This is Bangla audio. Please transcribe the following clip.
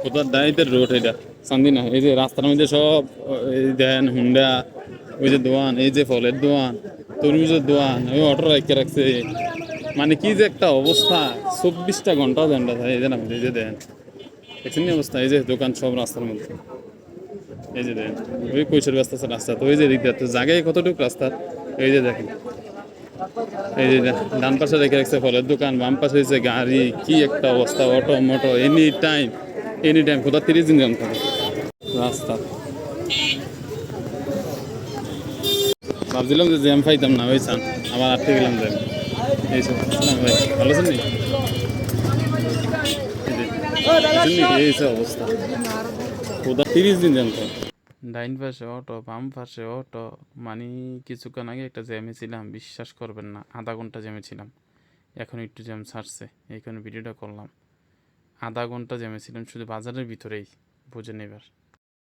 কোথাও দাঁড়াইতে রোড এটা চান্দি না, এই যে রাস্তার মধ্যে সব এই দেন হুন্ডা, ওই যে দোয়ান, এই যে ফলের দোয়ান, তরমুজের দোয়ান, ওই অটো রাখতে রাখছে। মানে কি যে একটা অবস্থা, 24টা ঘন্টা ঝান্ডা থাকে এই যে না, এই যে দেন দেখছেন নি অবস্থা, এই যে দোকান সব রাস্তার মধ্যে, এই যে দেন ওই কৈশোর ব্যস্ত আছে রাস্তা, তো ওই যে দিকটা তো জায়গায় কতটুকু রাস্তার, এই যে দেখেন, এই যে ডান পাশে রেখে রাখছে ফলের দোকান, বাম পাশে হয়েছে গাড়ি, কি একটা অবস্থা, অটো মোটো এনি টাইম কোথাও 30 দিন জ্যাম থাকে রাস্তা। ভাবছিলাম যে জ্যাম পাইতাম না, ওই চান আবার আটকে গেলাম জ্যাম। এইসব না ভাই, ভালো আছেন নি? এই যে অবস্থা, কোথাও 30 দিন জ্যাম থাকে। ডাইন পাশে অটো, বাম পাশে অটো, মানে কিছুক্ষণ আগে একটা জ্যামে ছিলাম, বিশ্বাস করবেন না, আধা ঘন্টা জ্যামে ছিলাম। এখন একটু জ্যাম ছাড়ছে, এইখানে ভিডিওটা করলাম। আধা ঘন্টা জ্যামে ছিলাম শুধু বাজারের ভিতরেই, বুঝেন এবার।